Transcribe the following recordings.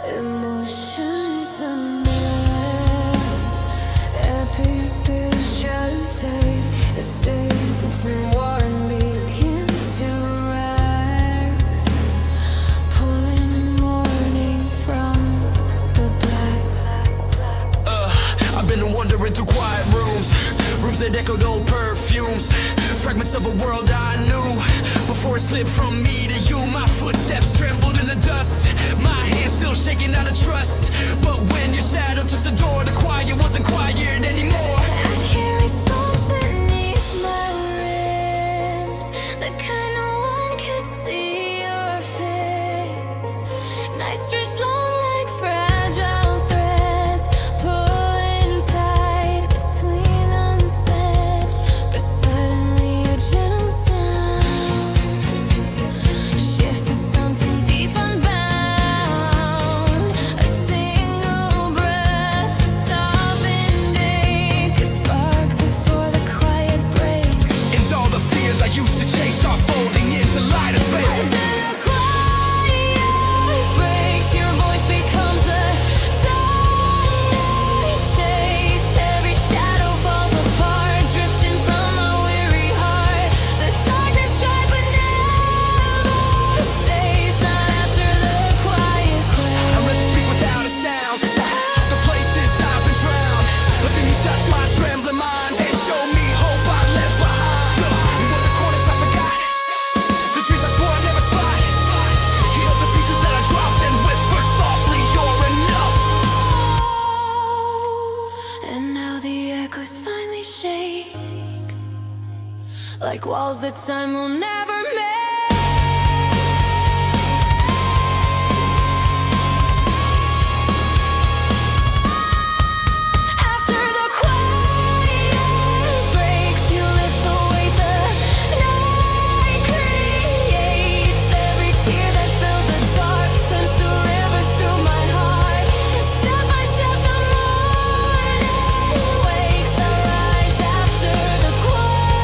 Emotions unaware, epic picture tape, escaped and war and begins to rise, pulling morning from the black. I've been wandering through quiet rooms that echoed old perfumes, fragments of a world I knew before it slipped from me to you. My footsteps trembled in the dust, my hands still shaking out of trust. But when your shadow touched the door, the quiet wasn't quiet anymore. I carry stones beneath my ribs, the kind no one could see your face. Nights stretch long like fragile threads, pulling tight between unsaid. But suddenly a gentle sound shifted something deep unbound. A single breath, a sobbing ache, a spark before the quiet breaks. And all the fears I used to chase start folding into lighter space. Until the quiet breaks, your voice becomes the dawn I chase. Every shadow falls apart, drifting from my weary heart. The darkness tries but never stays, not after the quiet quakes. I must speak without a sound, the places I've been drowned. But then you touched my trembling mind and showed me hope I left behind. In the corners I forgot, the dreams I swore I'd never spot. Heal the pieces that I dropped and whisper softly, you're enough. And now the echoes finally shake, like walls that time will never make. After the quiet breaks, you lift the weight the night creates. Every tear that filled the dark turns to rivers through my heart. And step by step the morning wakes. I rise after the quiet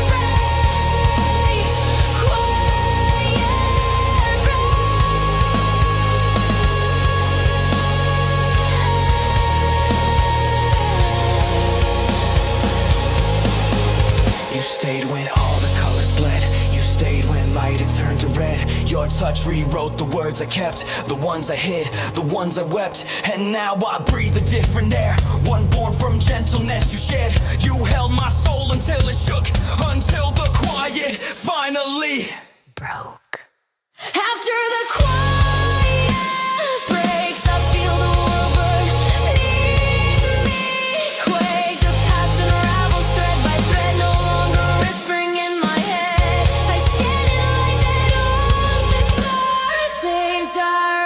breaks. You stayed when all the colors bled. You stayed when light had turned to red. Your touch rewrote the words I kept, the ones I hid, the ones I wept. And now I breathe a different air, one born from gentleness you shared. You held my soul until it shook, until the quiet finally Broke. After the quiet breaks, I feel the world beneath me quake. The past unravels thread by thread, no longer whispering in my head. I stand in light that often forsaves our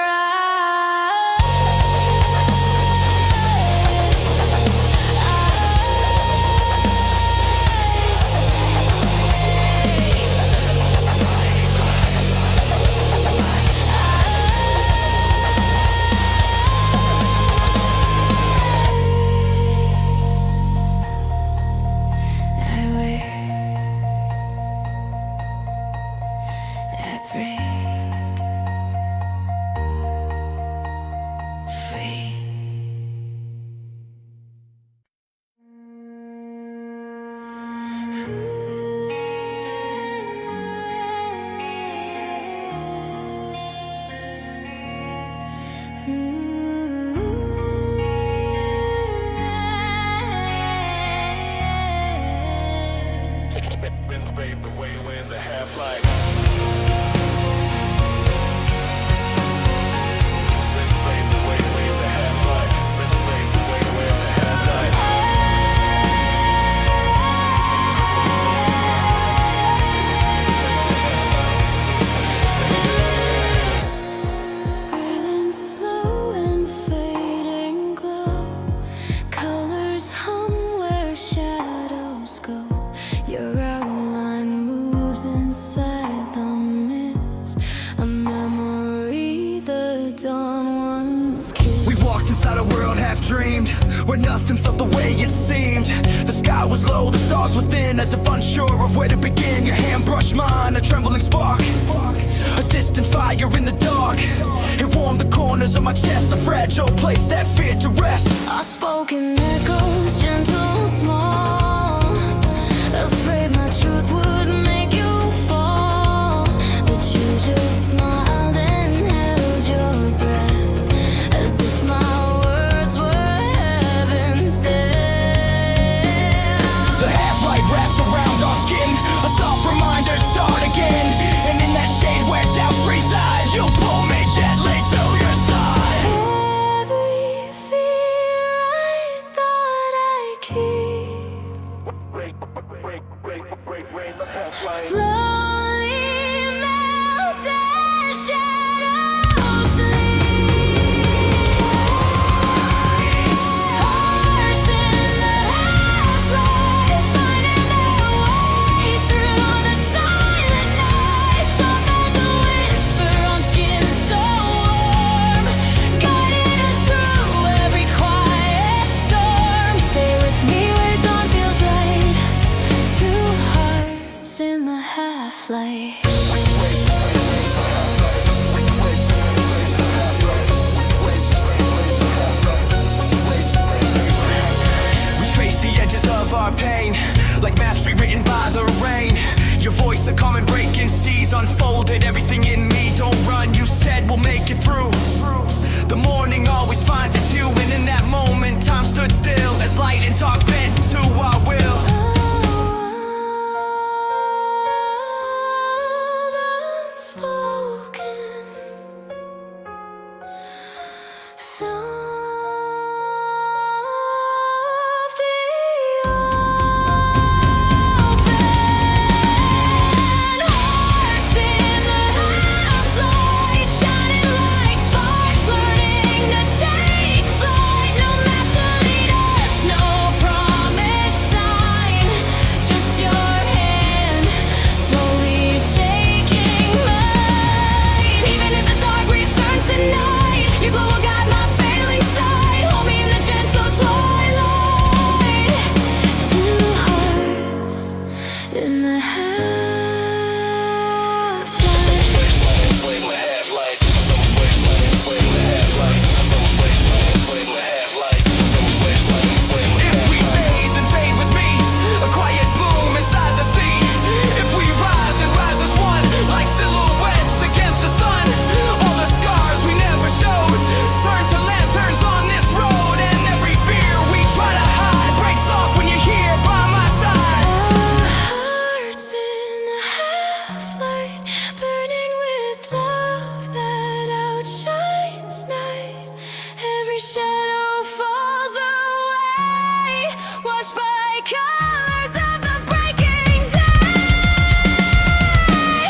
inside a world half dreamed, where nothing felt the way it seemed. The sky I was low, the stars within, as if unsure of where to begin. Your hand brushed mine, a trembling spark, a distant fire in the dark. It warmed the corners of my chest, a fragile place that feared to rest. Our spoken echoes, gentle, small, afraid my truth would make you fall. But you just smiled and held your breath, as if my words were heaven's death. The half-light wrapped around our skin, a soft reminder, start again. And in that shade where doubts reside, you pull me gently to your side. Every fear I thought I'd keep slowly melts as shadows sleep. Hearts in the half-light, finding their way through the silent night. Soft as a whisper on skin so warm, guiding us through every quiet storm. Stay with me where dawn feels right. Two hearts in the half-light. We trace the edges of our pain, like maps rewritten by the rain. Your voice, a common breaking seas, unfolded everything in me. Don't run, you said we'll make it through. The morning always finds its hue, and in that moment time stood still, as light and dark bent to our will. Unspoken, soft open, hearts in the half-light, shining like sparks, learning to take flight. No map to lead us, no promise sign, just your hand slowly taking mine. Even if the dark returns tonight, your glow will guide my failing sight. Hold me in the gentle twilight. Two hearts in the If we fade, then fade with me, a quiet boom inside the sea. If we rise, then rise as one, like silhouettes against the sun. All the scars we never showed turn to lanterns on this road, and every fear we try to hide breaks off when you're here by my side. hearts in the half-light, burning with love that outshines night. Every shadow falls away, washed by colors of the breaking day.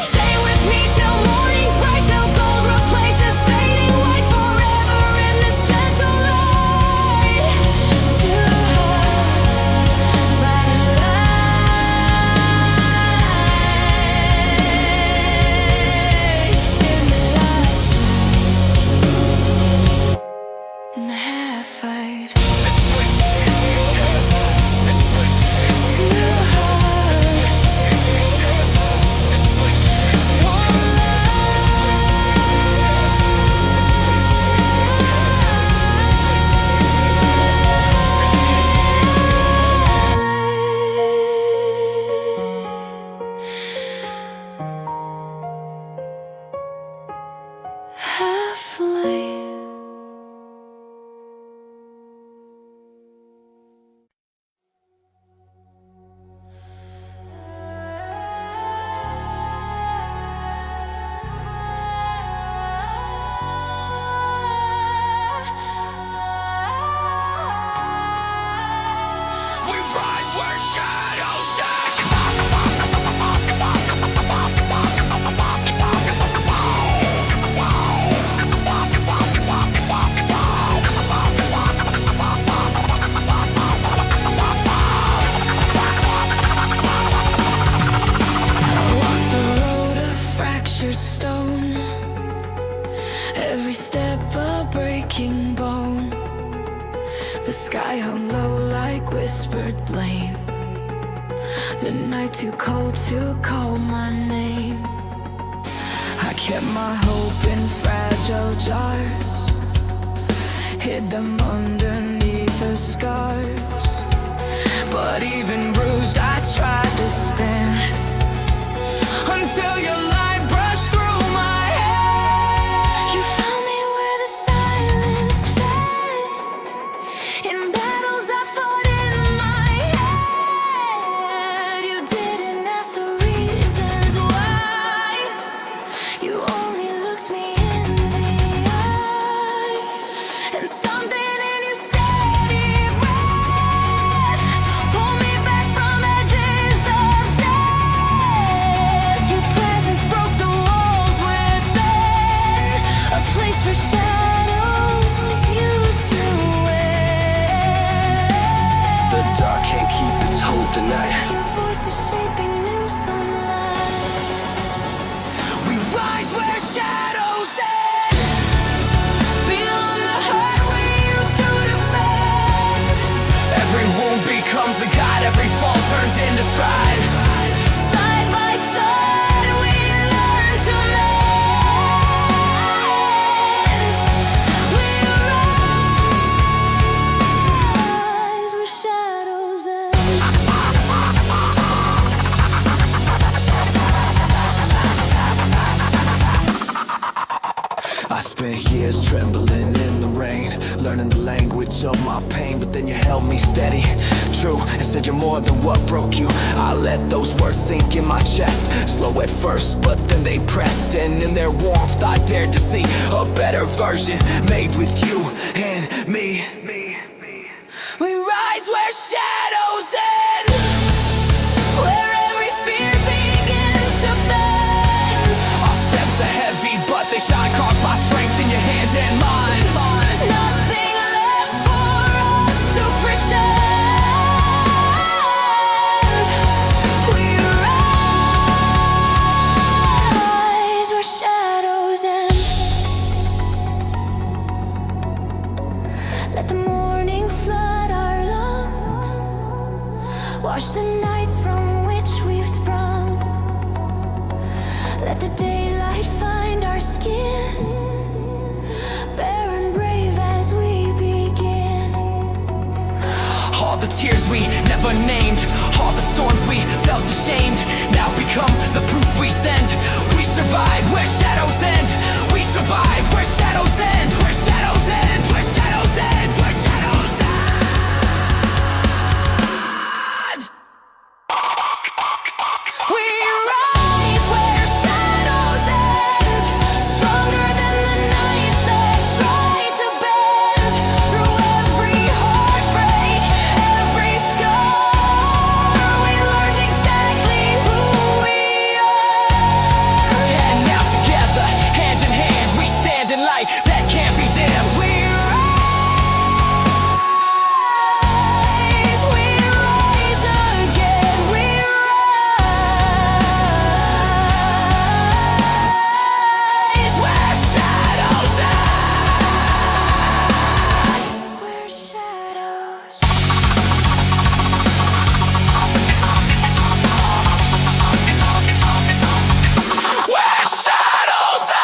Stay with me till morning's bright, till gold replaces fading white, forever in this gentle light. Two hearts find in the half-fight. Two hearts, one half-light. We rise where shadows die. Every step a breaking bone. The sky hung low like whispered blame. The night too cold to call my name. I kept my hope in fragile jars, hid them underneath the scars. But even bruised, I tried to stand until your light brushed through my head. You found me where the silence fed, in battles I fought in my head. You didn't ask the reasons why, you only looked me in the eye. And something in your steady breath pulled me back from edges of death. Your presence broke the walls within, a place where shadows used to win. The dark can't keep its hold tonight. Your voice is shaping new sunlight. We rise where shadows end. Beyond the hurt we used to defend, Every wound becomes a guide, every fall turns into stride. side by side we learn to mend. We rise where shadows end. I spent years trembling in the rain, learning the language of my pain, but then you held me steady, true, and said you're more than what broke you. I let those words sink in my chest, slow at first, but then they pressed, and in their warmth I dared to see a better version, made with you and me. We rise where shadows end, Where every fear begins to bend. our steps are heavy, but they shine, carved by strength in your hand and mine. Nothing left for us to pretend. We rise where shadows end. Let the morning flood our lungs, wash the nights from which we've sprung. Let the daylight find our skin, bare and brave as we begin. All the tears we never named, all the storms we felt ashamed, now become the proof we send. We survive where shadows end. We survive where shadows end. Where shadows end. Where shadows end. Where shadows end. We rise where shadows end, stronger than the nights that try to bend. Through every heartbreak, every scar, we learned exactly who we are. And now together, hand in hand, we stand in light that can't be dimmed. We rise again. We rise Where shadows end. where shadows. Where shadows end.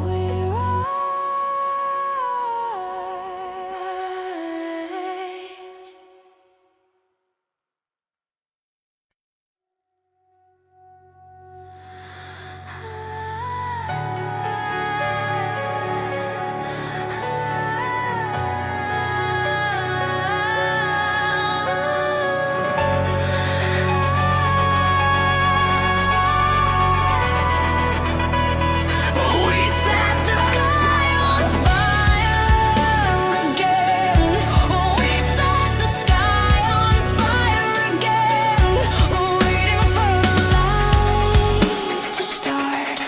We rise. We set the sky on fire again. We set the sky on fire again. Waiting for the light to start.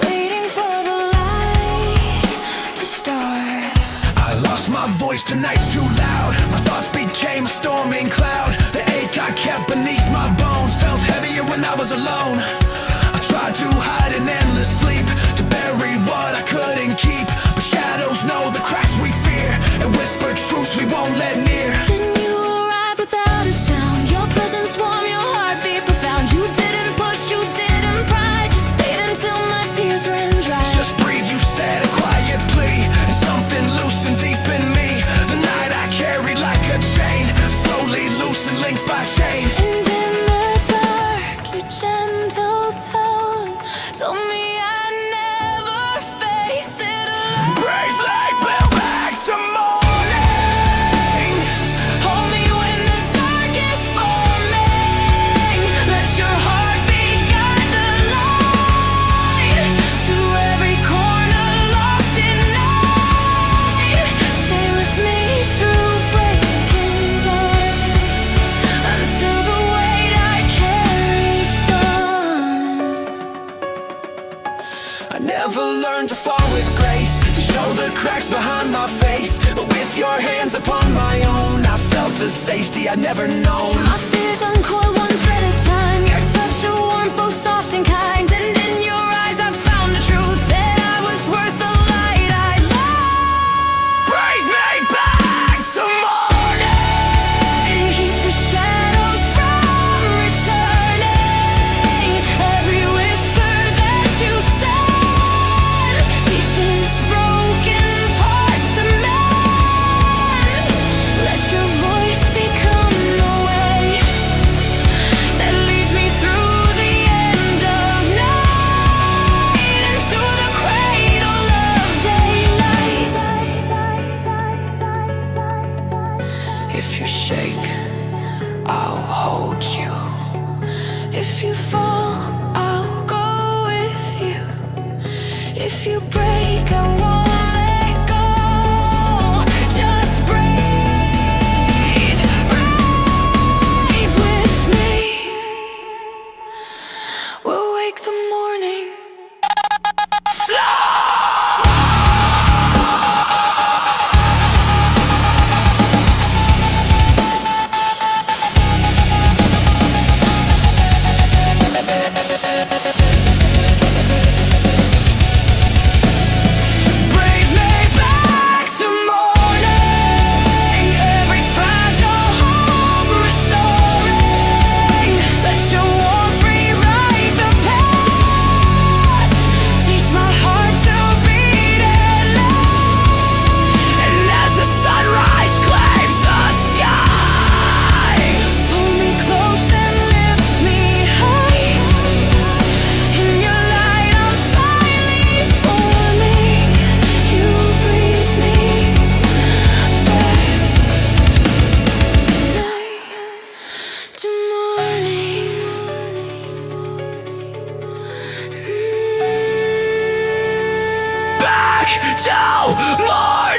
Waiting for the light to start. I lost my voice, tonight's too loud. My thoughts became a storming cloud. The ache I kept was alone. I tried to hide in endless sleep, to bury what I couldn't keep. But shadows know the cracks we fear, and whisper truths we won't let near. Then you arrived without a sound. Your presence warm, your heartbeat profound. You didn't push, you didn't pry. Just stayed until my tears ran dry. Just breathe, you said, a quiet plea, and something loosened deep in me. The night I carried like a chain, slowly loosened, link by chain. And in the dark, your gentle tone told me I'd never face it alone. Praise like build back some morning. Hold me when the dark is forming. Let your heartbeat guide the light to every corner lost in night. Stay with me through breaking dawn, until the weight I carry's gone. I never learned to fall with grace, to show the cracks behind my face. But with your hands upon my own, I felt a safety I'd never known. My fears uncoiled one thread at a time. Your touch a warmth, both soft and kind. And in your eyes I found the truth, that I was worth the light I loved. Praise me back some morning. Keep the shadows from returning. Every whisper that you send teaches broken parts to mend. Let your voice become the way that leads me through the end of night, into the cradle of daylight. If you shake, I'll hold you. If you fall, I'll go with you. If you break, I won't let go. Just breathe, breathe with me. We'll wake the morning. Brings me back some morning. Every fragile hope restoring. Let your warmth rewrite the past. Teach my heart to beat alive. And as the sunrise claims the sky, Pull me close and lift me high. In your light I'm finally forming. You breathe me back, night to morning. back to morning.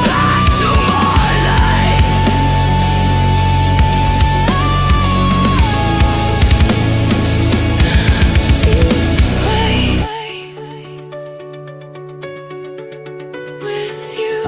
Back to morning. With you.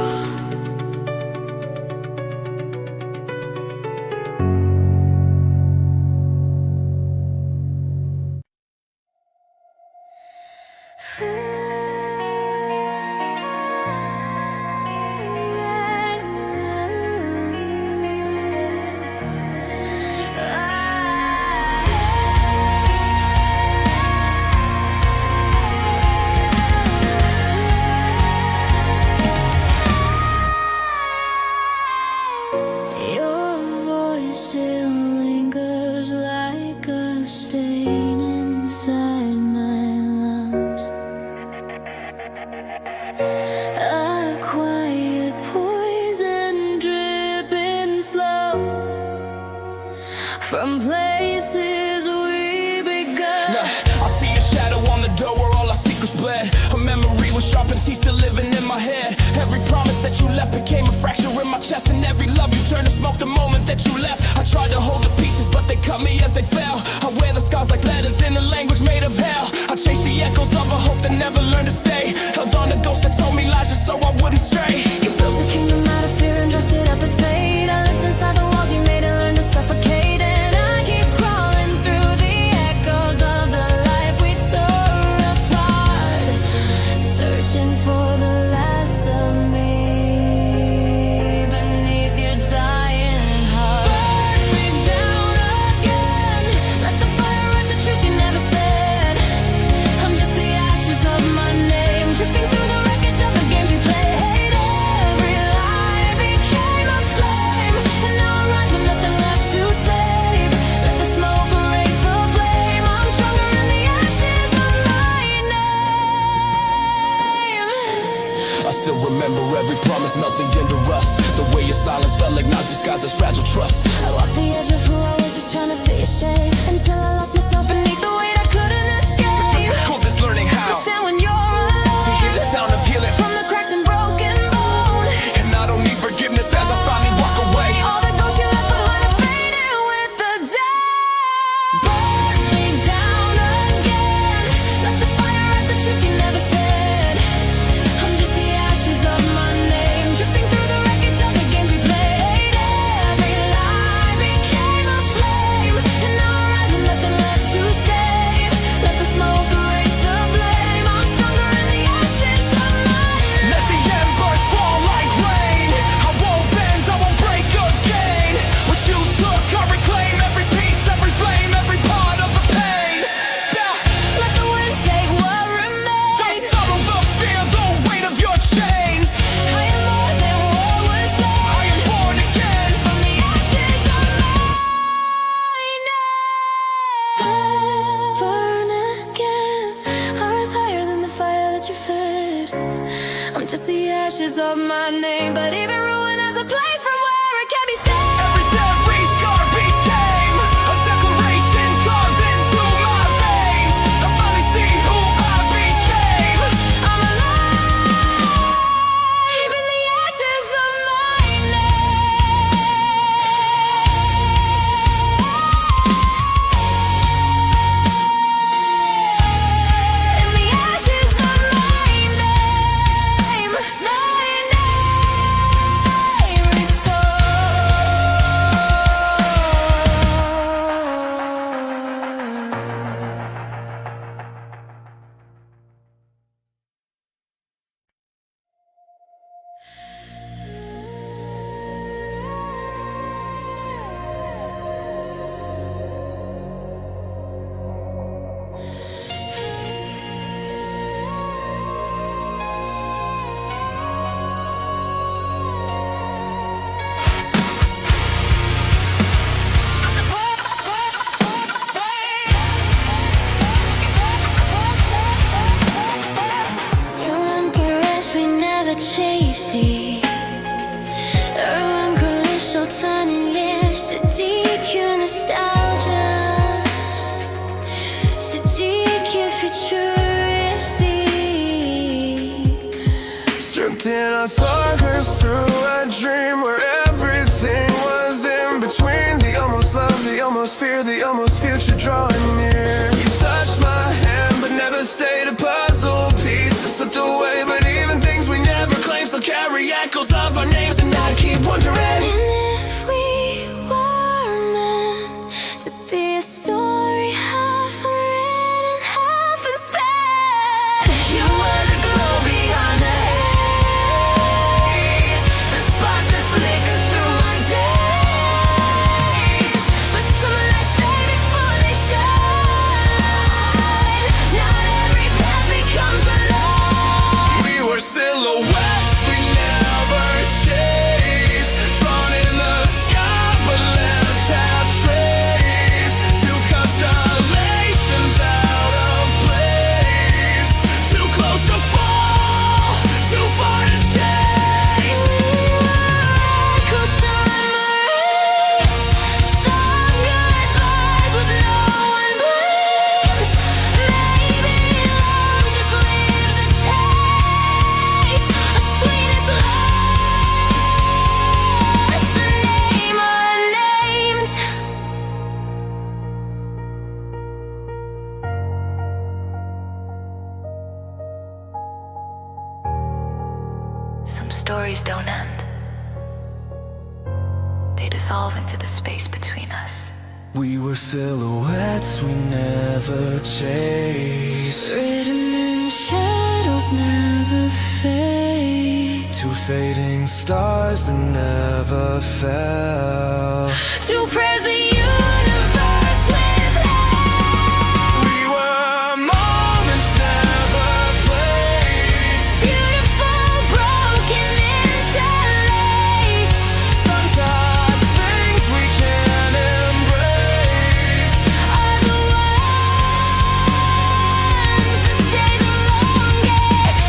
Your voice still lingers like a stain inside my lungs. A quiet poison dripping slow from places we begun. I see a shadow on the door where all our secrets bled. A memory with sharpened teeth still living in my head. Every promise that you left became a fracture in my chest, and every love you turned to smoke the moment that you left. I tried to hold the pieces, but they cut me as they fell. I wear the scars like letters in a language made of hell. I chased the echoes of a hope that never learned to stay. Held on to ghosts that told me lies just so I wouldn't stray. You built a kingdom out ashes of my name, but even ruin has a place from where it can be saved. Every step we scar became a declaration carved into my veins. I finally see who I became. I'm alive in the ashes of my name. In the ashes of my name, Stripped in our suckers through a dream where everything was in between. The almost love, the almost fear, the almost future drawing near. You touched my hand but never stayed a puzzle piece that slipped away. But even things we never claimed still carry echoes of our names. And I keep wondering, and if we were meant to be a story half unwritten, half unspent, you were the glow beyond the haze, the spark that flickered through my days. But some lights fade before they shine. Not every path becomes a light. we were silhouettes we never chased, drawn in the sky but left half trace. Two constellations out of place, too close to fall, too far to chase. Echo summers, some goodbyes with no one blames. Maybe love just leaves a taste, a sweetness lost, a name unnamed. Some stories don't end. They dissolve into the space between us. We were silhouettes we never chased, Written in shadows never fade. two fading stars that never fell. Two prayers the universe withheld. We were moments never placed, Beautiful, broken, interlaced. sometimes things we can't embrace. Are the ones that stay the longest.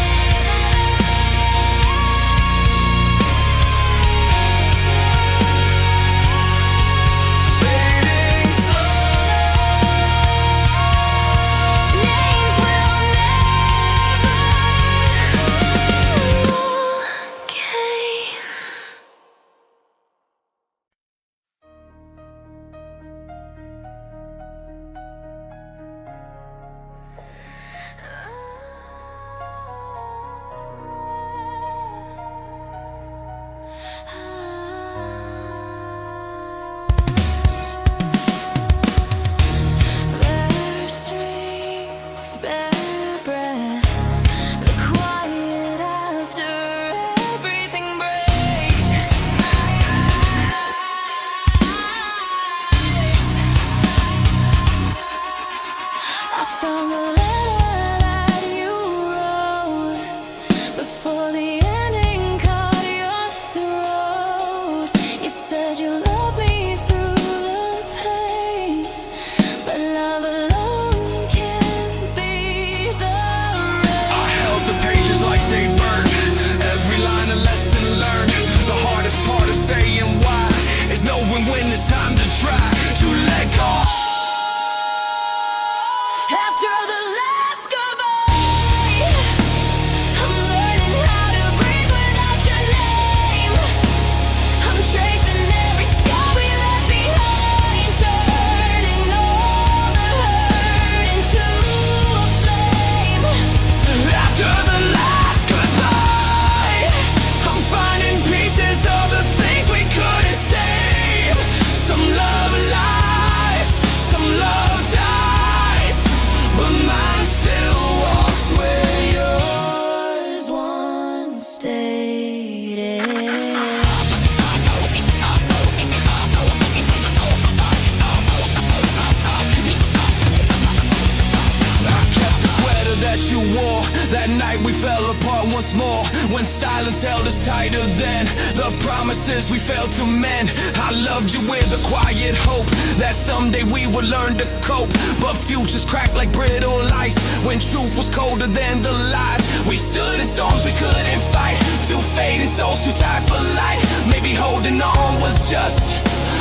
that you wore. That night we fell apart once more, when silence held us tighter than the promises we failed to mend. I loved you with a quiet hope that someday we would learn to cope, but futures cracked like brittle ice when truth was colder than the lies. We stood in storms we couldn't fight, two fading souls too tired for light. Maybe holding on was just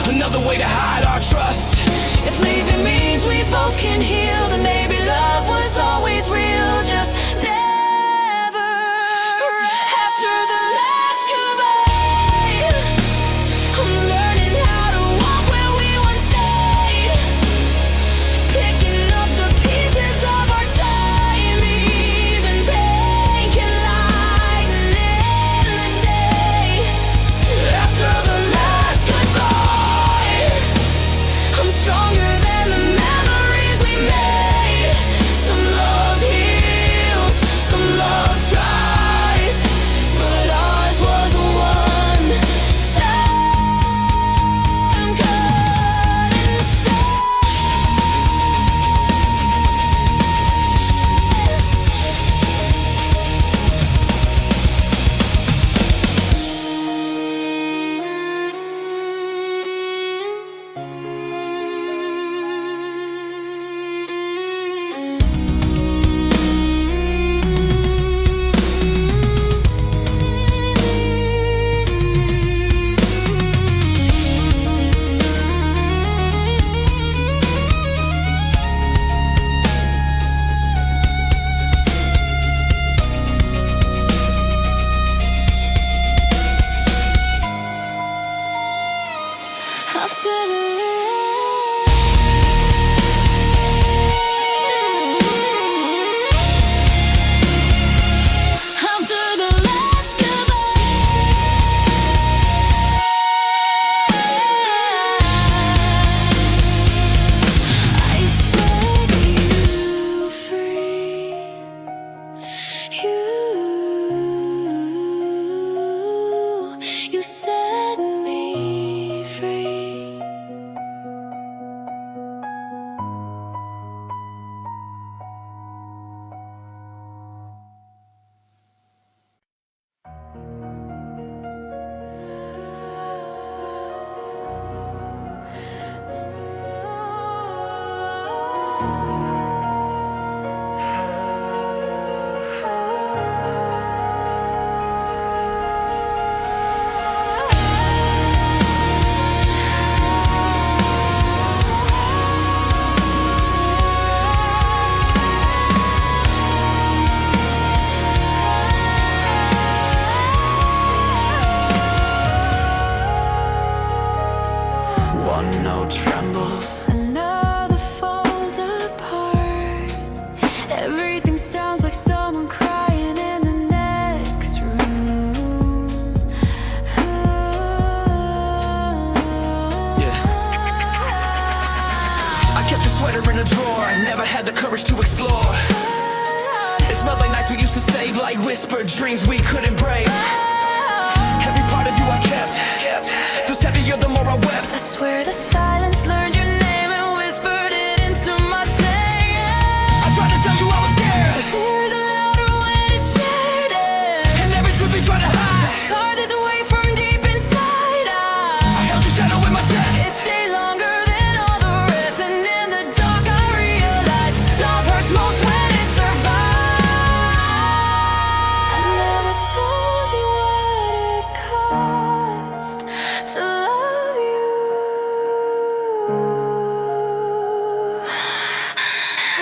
another way to hide our trust. If leaving means we both can heal, then maybe love was always real. Just never after the last goodbye. I'm learning how to walk where we once stayed, picking up the pieces of our time. Even pain can lighten the day. After the last goodbye, I'm stronger than the memories we made. Some love heals, some love tries, but ours was a one-time cut inside. After the last goodbye, I set you free. You set me free. One note trembles, Another falls apart. Everything sounds like someone crying in the next room. I kept your sweater in a drawer, never had the courage to explore. It smells like nights we used to save, like whispered dreams we couldn't break. Every part of you I kept feels heavier the more I wept. I swear the silence learned your name and whispered it into my shame. I tried to tell you I was scared, Fear is louder when it's shared. and every truth we tried to hide, Carved its way from deep inside. I held your shadow in my chest. It stayed longer than all the rest, and in the dark I realized love hurts most when it survives. I never told you what it cost to love you.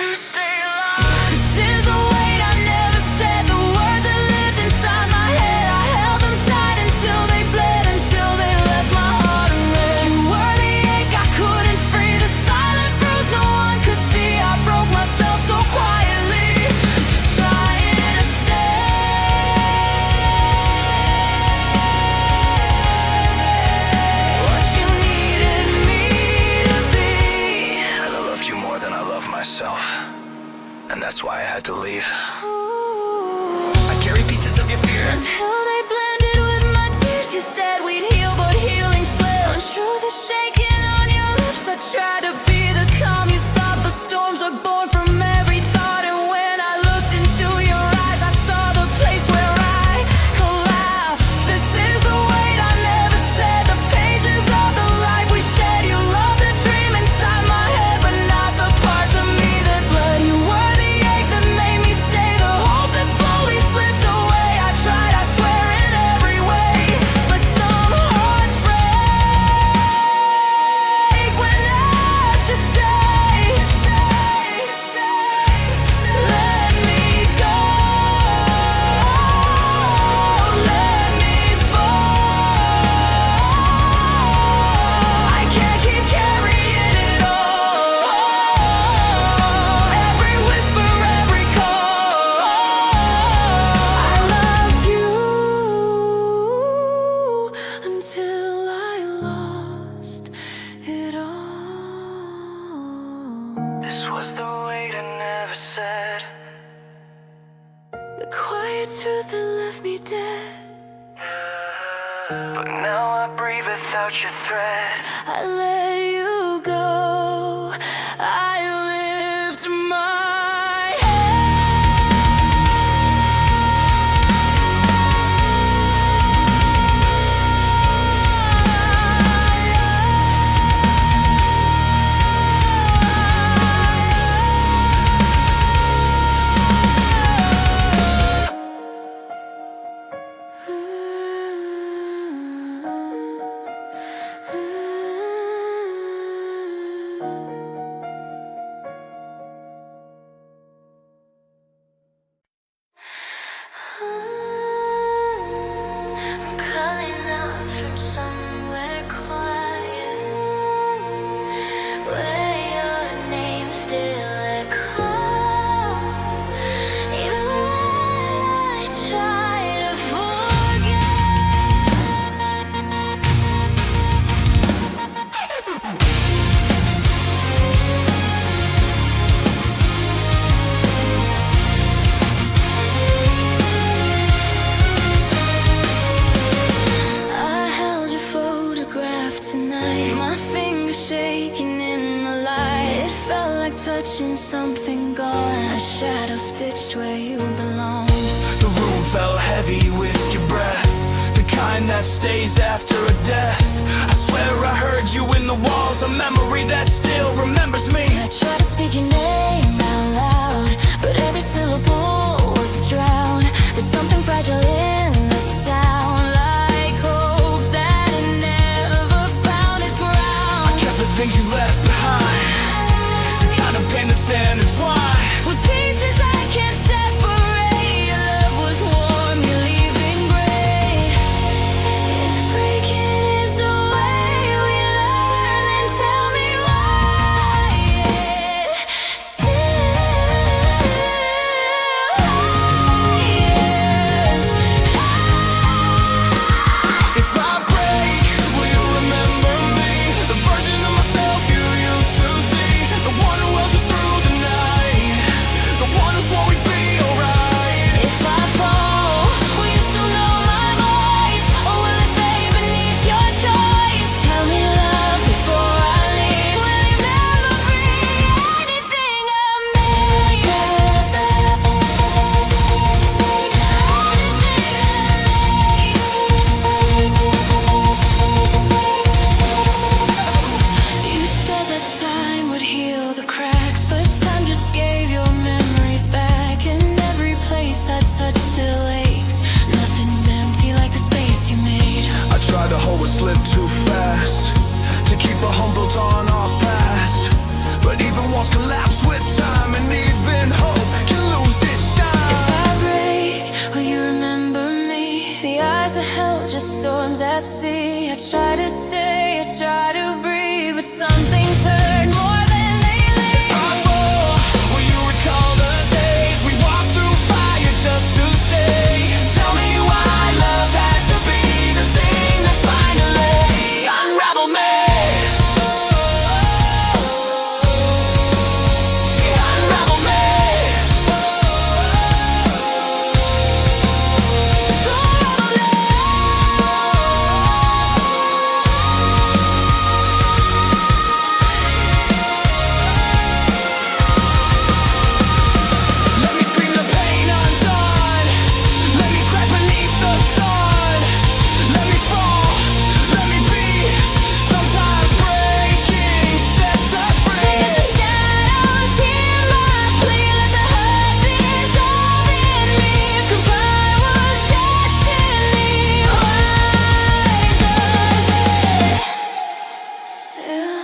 You stay alive. This is the weight I never said, the words that lived inside my head. I held them tight until they bled, until they left my heart red. You were the ache I couldn't free, the silent bruise no one could see. I broke myself so quietly, just trying to stay what you needed me to be. I loved you more than I loved myself, and that's why I had to leave. I carry pieces of your fear Until they blended with my tears. You said we'd heal, but healing slipped. Unsure the shaking on your lips. I tried to be the calm you sought, but storms are born from every thought. And when I looked into was the weight I never said. The quiet truth that left me dead. But now I breathe without your threat. I let you go. I lift my I'm calling out from somewhere quiet, where your name still echoes, even when I try to I held your photograph tonight, my fingers shaking in the light. It felt like touching something gone, a shadow stitched where you belong. The room felt heavy with your breath, the kind that stays after a death. I swear I heard you in the walls, a memory that still remembers me. I tried to speak your name out loud, but every syllable was drowned. There's something fragile in the sound, like hope that it never found its ground. I kept the things you left behind, the kind of pain that's intertwined. With pieces I can't separate, your love was warm, you're leaving great. If breaking is the way we learn, then tell me why it still is. If I break, will you remember me? The version of myself you used to see, the one who held you through the night, the one who swore we'd be alright. If I fall, will you still know my voice, or will it fade beneath your choice? Tell me love before I leave. Will you never bring anything I made? You said that time would heal the cracks, but time just gave your memories back, and every place I touch still aches. Nothing's empty like the space you made. I tried to hold what slipped too fast, to keep a humbled on our past. But even walls collapse with time, and even hope can lose its If shine. I break, will you remember me? The eyes that held just storms at sea. I try to stay, I try to breathe, but some things hurt more than they leave. If I fall, will you recall the days we walked through fire just to stay? Tell me why love had to be the thing that finally unraveled me. Unraveled me. Let me scream the pain undone. Let me crack beneath the sun. Let me fall, let me be. Sometimes breaking sets us free. Let the shadows hear my plea. Let the hurt dissolve in me. If goodbye was destiny, why does it still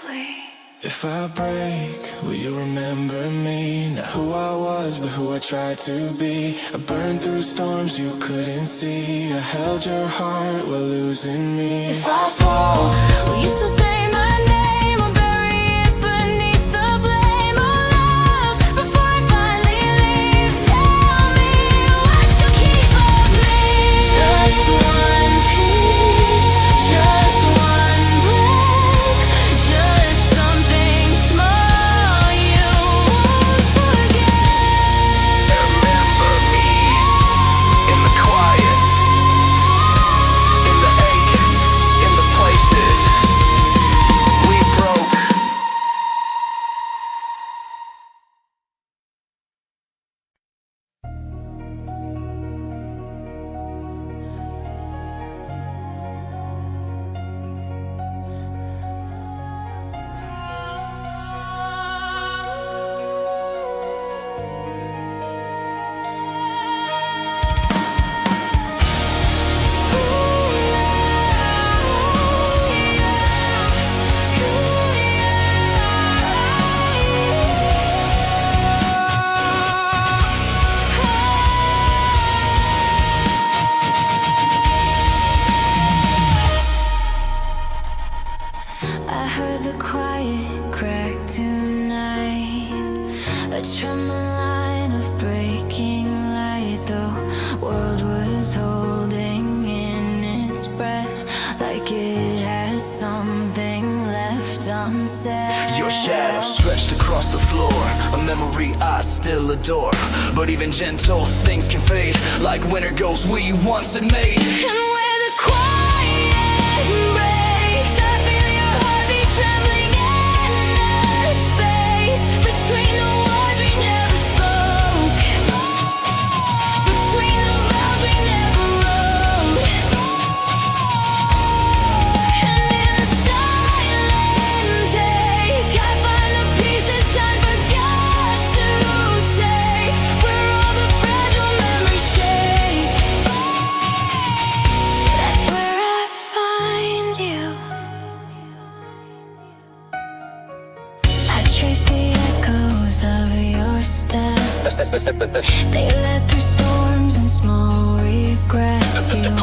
bleed? If I break, will you remember me? Not who I was, but who I tried to be. I burned through storms you couldn't see. I held your heart while losing me. If I fall, will you still say my name, or bury it beneath the blame of love before I finally leave? Tell me what you keep of me. Just one piece, just one breath, just something small A trembling line of breaking light. The world was holding in its breath, like it has something left unsaid. Your shadow stretched across the floor, a memory I still adore. But even gentle things can fade, like winter ghosts we once had made. And where the quiet breaks, I feel your heartbeat trembling in the space between the words we never spoke, between the vows we never wrote. And in the silent take, I find the pieces time forgot to take, where all the fragile memories shake. That's where I find you. I trace the echoes of your steps. They led through storms and small regrets. You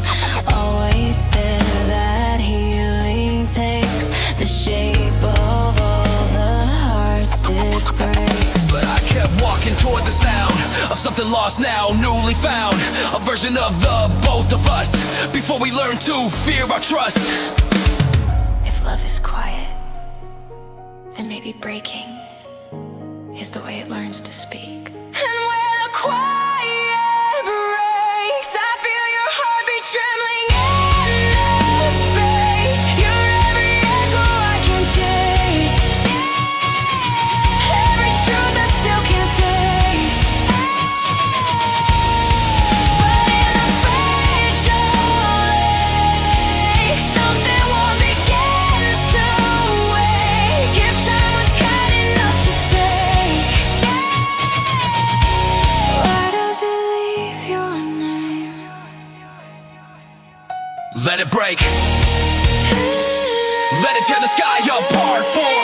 always said that healing takes the shape of all the hearts it breaks. But I kept walking toward the sound of something lost now, newly found. A version of the both of us, before we learn to fear our trust. If love is quiet, then maybe breaking is the way it learns to speak. And where the quiet breaks, I feel your heartbeat trembling in the space. You're every echo I can chase, every truth I still can't face. But in the fragile ache, something warm begins to wake. If time was kind enough to take, why does it leave your name? Let it break, let it tear the sky apart for